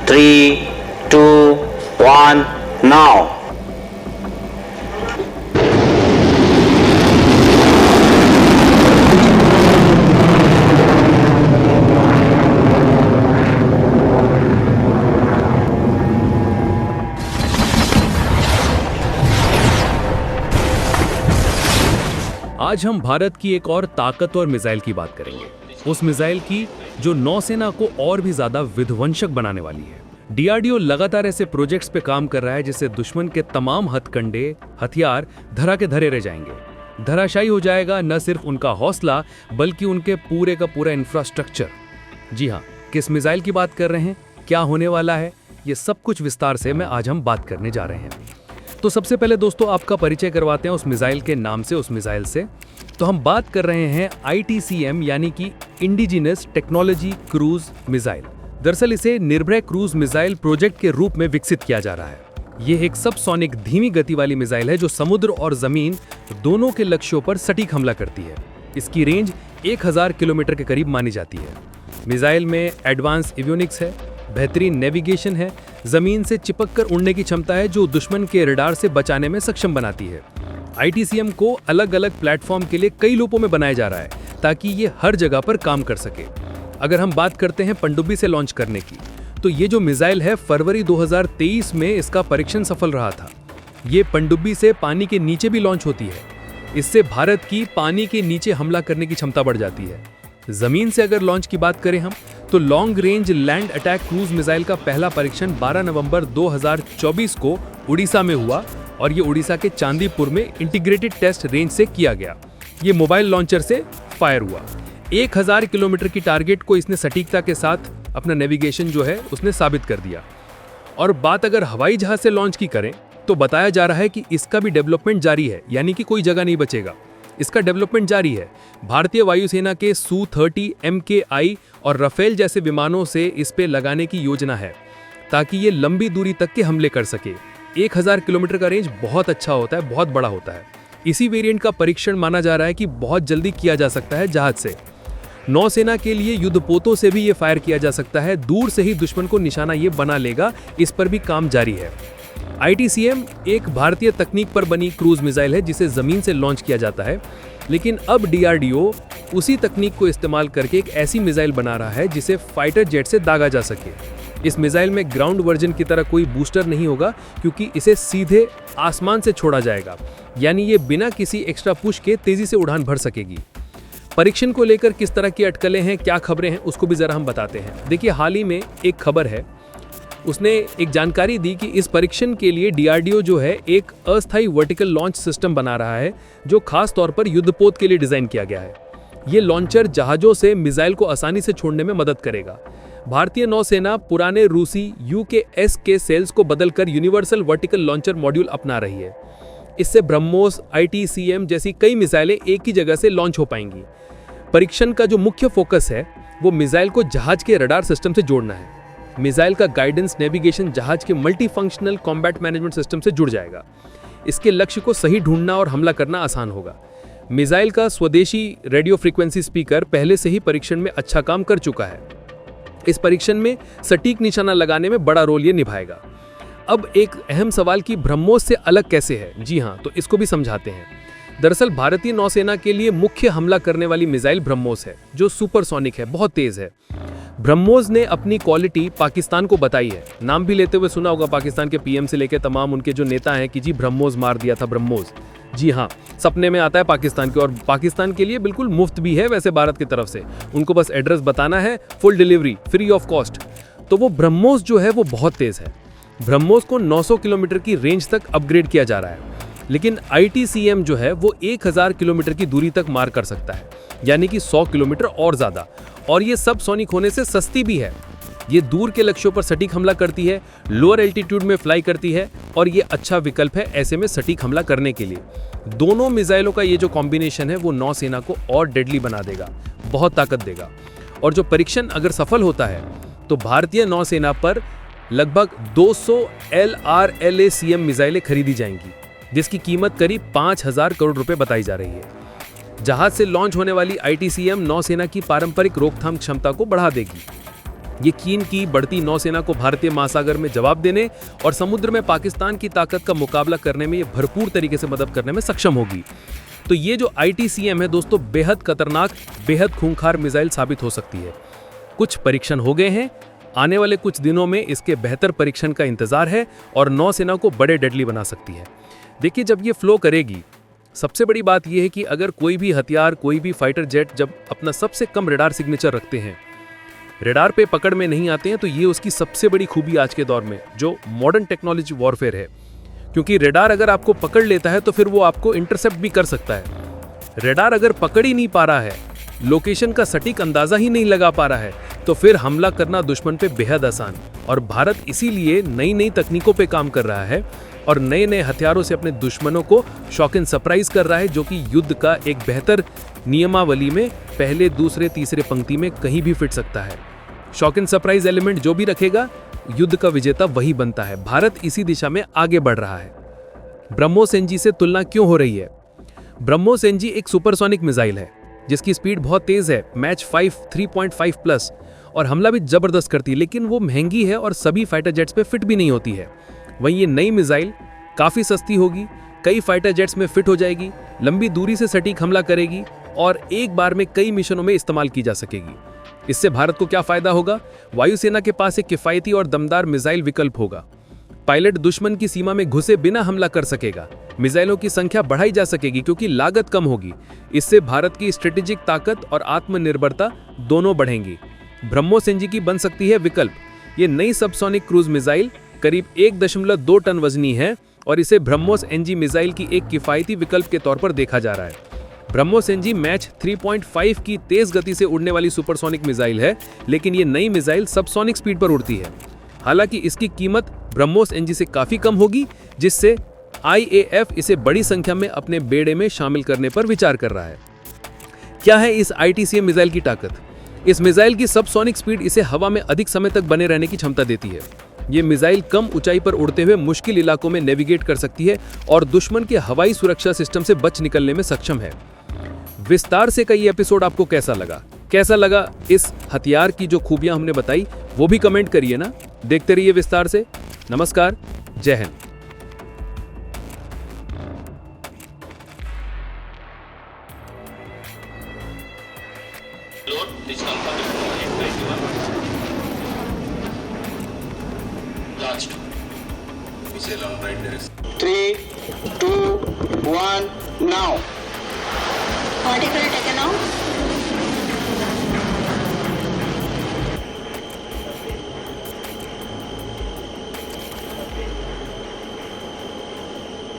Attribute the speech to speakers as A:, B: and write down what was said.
A: 3, 2, 1, now.
B: आज हम भारत की एक और ताकतवर मिसाइल की बात करेंगे, उस मिसाइल की जो नौसेना को और भी ज्यादा विध्वंसक बनाने वाली है। डीआरडीओ लगातार ऐसे प्रोजेक्ट्स पे काम कर रहा है जिससे दुश्मन के तमाम हथकंडे, हथियार धरा के धरे रह जाएंगे। धराशायी हो जाएगा न सिर्फ उनका हौसला बल्कि उनके पूरे का पूरा इंफ्रास्ट्रक्चर। जी हाँ, किस मिसाइल की बात कर रहे हैं, क्या होने वाला है, ये सब कुछ विस्तार से मैं आज हम बात करने जा रहे हैं। तो सबसे पहले दोस्तों आपका परिचय करवाते हैं उस मिसाइल के नाम से, उस मिसाइल से। तो हम बात कर रहे हैं ITCM यानी कि इंडिजिनस टेक्नोलॉजी क्रूज मिसाइल। दरअसल इसे निर्भय क्रूज मिसाइल प्रोजेक्ट के रूप में विकसित किया जा रहा है। ये एक सबसोनिक धीमी गति वाली मिसाइल है जो समुद्र और जमीन दोनों के लक्ष्यों पर सटीक हमला करती है। इसकी रेंज 1000 किलोमीटर के करीब मानी जाती है। मिसाइल में एडवांस एवियोनिक्स है, बेहतरीन नेविगेशन है, जमीन से चिपककर उड़ने की क्षमता है जो दुश्मन के रडार से बचाने में सक्षम बनाती है। ITCM को अलग अलग प्लेटफॉर्म के लिए कई लूपों में बनाया जा रहा है ताकि ये हर जगह पर काम कर सके। अगर हम बात करते हैं पनडुब्बी से लॉन्च करने की, तो ये जो मिसाइल है फरवरी 2023 में इसका परीक्षण सफल रहा था। ये पनडुब्बी से पानी के नीचे भी लॉन्च होती है। इससे भारत की पानी के नीचे हमला करने की क्षमता बढ़ जाती है। जमीन से अगर लॉन्च की बात करें हम, तो long range land attack cruise missile का पहला परीक्षण 12 नवंबर 2024 को उड़ीसा में हुआ और ये उड़ीसा के चांदीपुर में इंटीग्रेटेड टेस्ट रेंज से किया गया। ये मोबाइल लॉन्चर से फायर हुआ। 1000 किलोमीटर की टारगेट को इसने सटीकता के साथ अपना नेविगेशन जो है उसने साबित कर दिया। और बात अगर हवाई जहाज से लॉन्च की करें तो बताया जा रहा है कि इसका भी डेवलपमेंट जारी है, यानी कि कोई जगह नहीं बचेगा। इसका डेवलपमेंट जारी है। भारतीय वायुसेना के Su-30 MKI और राफेल जैसे विमानों से इस पे लगाने की योजना है ताकि ये लंबी दूरी तक के हमले कर सके। 1000 किलोमीटर का रेंज बहुत अच्छा होता है, बहुत बड़ा होता है। इसी वेरिएंट का परीक्षण माना जा रहा है कि बहुत जल्दी किया जा सकता है जहाज से। नौसेना के लिए युद्धपोतों से भी ये फायर किया जा सकता है। दूर से ही दुश्मन को निशाना ये बना लेगा, इस पर भी काम जारी है। ITCM एक भारतीय तकनीक पर बनी क्रूज मिसाइल है जिसे जमीन से लॉन्च किया जाता है, लेकिन अब DRDO उसी तकनीक को इस्तेमाल करके एक ऐसी मिसाइल बना रहा है जिसे फाइटर जेट से दागा जा सके। इस मिसाइल में ग्राउंड वर्जन की तरह कोई बूस्टर नहीं होगा क्योंकि इसे सीधे आसमान से छोड़ा जाएगा, यानी ये बिना किसी एक्स्ट्रा पुश के तेजी से उड़ान भर सकेगी। परीक्षण को लेकर किस तरह की अटकलें हैं, क्या खबरें हैं, उसको भी जरा हम बताते हैं। देखिए, हाल ही में एक खबर है, उसने एक जानकारी दी कि इस परीक्षण के लिए DRDO जो है एक अस्थायी वर्टिकल लॉन्च सिस्टम बना रहा है जो खास तौर पर युद्धपोत के लिए डिजाइन किया गया है। ये लॉन्चर जहाजों से मिसाइल को आसानी से छोड़ने में मदद करेगा। भारतीय नौसेना पुराने रूसी UKS के सेल्स को बदलकर यूनिवर्सल वर्टिकल लॉन्चर मॉड्यूल अपना रही है। इससे ब्रह्मोस, ITCM जैसी कई मिसाइलें एक ही जगह से लॉन्च हो पाएंगी। परीक्षण का जो मुख्य फोकस है वो मिसाइल को जहाज के रडार सिस्टम से जोड़ना है। मिसाइल का गाइडेंस नेविगेशन जहाज के multi functional combat management system से जुड़ जाएगा। इसके लक्ष्य को सही ढूंढना और हमला करना आसान होगा। मिसाइल का स्वदेशी रेडियो फ्रीक्वेंसी स्पीकर पहले से ही परीक्षण में अच्छा काम कर चुका है। इस परीक्षण में सटीक निशाना लगाने में बड़ा रोल ये निभाएगा। अब एक अहम सवाल कि ब्रह्मोस से अलग कैसे है। जी हाँ, तो इसको भी समझाते हैं। दरअसल भारतीय नौसेना के लिए मुख्य हमला करने वाली मिसाइल ब्रह्मोस है जो सुपरसोनिक है, बहुत तेज है। ब्रह्मोस ने अपनी क्वालिटी पाकिस्तान को बताई है। नाम भी लेते हुए सुना होगा पाकिस्तान के PM से लेकर तमाम उनके जो नेता हैं कि जी ब्रह्मोस मार दिया था ब्रह्मोस। जी हाँ, सपने में आता है पाकिस्तान के, और पाकिस्तान के लिए बिल्कुल मुफ्त भी है वैसे भारत की तरफ से। उनको बस एड्रेस बताना है, full delivery, free of cost. तो वो ब्रह्मोस जो है वो बहुत तेज है। ब्रह्मोस को 900 किलोमीटर की रेंज तक अपग्रेड किया जा रहा है, लेकिन ITCM जो है वो 1000 किलोमीटर की दूरी तक मार कर सकता है, यानी कि 100 किलोमीटर और ज्यादा। और ये सब सोनिक होने से सस्ती भी है। ये दूर के लक्ष्यों पर सटीक हमला करती है, लोअर एल्टीट्यूड में फ्लाई करती है, और ये अच्छा विकल्प है ऐसे में सटीक हमला करने के लिए। दोनों मिसाइलों का ये जो कॉम्बिनेशन है वो नौसेना को और डेडली बना देगा, बहुत ताकत देगा। और जो परीक्षण अगर सफल होता है तो भारतीय नौसेना पर लगभग 200 LRLACM मिसाइलें खरीदी जाएंगी, जिसकी कीमत करीब 5000 करोड़ रुपए बताई जा रही है। जहाज से लॉन्च होने वाली ITCM नौसेना की पारंपरिक रोकथाम क्षमता को बढ़ा देगी। ये चीन की बढ़ती नौसेना को भारतीय महासागर में जवाब देने और समुद्र में पाकिस्तान की ताकत का मुकाबला करने में ये भरपूर तरीके से मदद करने में सक्षम होगी। तो ये जो ITCM है दोस्तों, बेहद खतरनाक, बेहद खूंखार मिसाइल साबित हो सकती है। कुछ परीक्षण हो गए हैं, आने वाले कुछ दिनों में इसके बेहतर परीक्षण का इंतजार है और नौसेना को बड़े डेडली बना सकती है। देखिए, जब ये फ्लो करेगी, सबसे बड़ी बात यह है कि अगर कोई भी हथियार, कोई भी फाइटर जेट जब अपना सबसे कम रेडार सिग्नेचर रखते हैं, रेडार पे पकड़ में नहीं आते हैं, तो ये उसकी सबसे बड़ी खूबी आज के दौर में, जो मॉडर्न टेक्नोलॉजी वॉरफेयर है। क्योंकि रेडार अगर आपको पकड़ लेता है तो फिर वो आपको इंटरसेप्ट भी कर सकता है। रेडार अगर पकड़ ही नहीं पा रहा है, लोकेशन का सटीक अंदाजा ही नहीं लगा पा रहा है, तो फिर हमला करना दुश्मन पे बेहद आसान। और भारत इसीलिए नई नई तकनीकों पे काम कर रहा है और नए नए हथियारों से अपने दुश्मनों को शॉक एंड सरप्राइज कर रहा है, जो कि युद्ध का एक बेहतर नियमावली में पहले, दूसरे, तीसरे पंक्ति में कहीं भी फिट सकता है। शॉक एंड सरप्राइज एलिमेंट जो भी रखेगा, युद्ध का विजेता वही बनता है। भारत इसी दिशा में आगे बढ़ रहा है। ब्रह्मोस एनजी से तुलना क्यों हो रही है? ब्रह्मोस एनजी एक सुपरसोनिक मिसाइल है जिसकी स्पीड बहुत तेज है, मैच 3.5 प्लस, और हमला भी जबरदस्त करती है, लेकिन वो महंगी है और सभी फाइटर जेट्स पे फिट भी नहीं होती है। वहीं ये नई मिसाइल काफी सस्ती होगी, कई फाइटर जेट्स में फिट हो जाएगी, लंबी दूरी से सटीक हमला करेगी और एक बार में कई मिशनों में इस्तेमाल की जा सकेगी। इससे भारत को क्या फायदा होगा? वायुसेना के पास एक किफायती और दमदार मिसाइल विकल्प होगा। पायलट दुश्मन की सीमा में घुसे बिना हमला कर सकेगा। मिसाइलों की संख्या बढ़ाई जा सकेगी क्योंकि लागत कम होगी। इससे भारत की स्ट्रेटेजिक ताकत और आत्मनिर्भरता दोनों बढ़ेंगी। ब्रह्मोस एनजी की बन सकती है विकल्प। ये नई सबसोनिक क्रूज मिसाइल करीब 1.2 टन वजनी है और इसे ब्रह्मोस एनजी मिसाइल की एक किफायती विकल्प के तौर पर देखा जा रहा है। ब्रह्मोस एनजी मैच 3.5 की तेज गति से उड़ने वाली सुपरसोनिक मिसाइल है, लेकिन ये नई मिसाइल सबसोनिक स्पीड पर उड़ती है। हालांकि इसकी कीमत ब्रह्मोस एनजी से काफी कम होगी, जिससे IAF इसे बड़ी संख्या में अपने बेड़े में शामिल करने पर विचार कर रहा है। क्या है इस ITCM मिसाइल की ताकत? इस मिसाइल की सबसोनिक स्पीड इसे हवा में अधिक समय तक बने रहने की क्षमता देती है। ये मिसाइल कम ऊंचाई पर उड़ते हुए मुश्किल इलाकों में नेविगेट कर सकती है और दुश्मन के हवाई सुरक्षा सिस्टम से बच निकलने में सक्षम है। विस्तार से कई एपिसोड आपको कैसा लगा इस हथियार की जो खूबियां हमने बताई, वो भी कमेंट करिए ना। देखते रहिए विस्तार से। नमस्कार, जय Hind.
C: Load, please confirm it. 821. Last. Missile on right there.
A: 3, 2, 1, now.
D: Vertical taken off.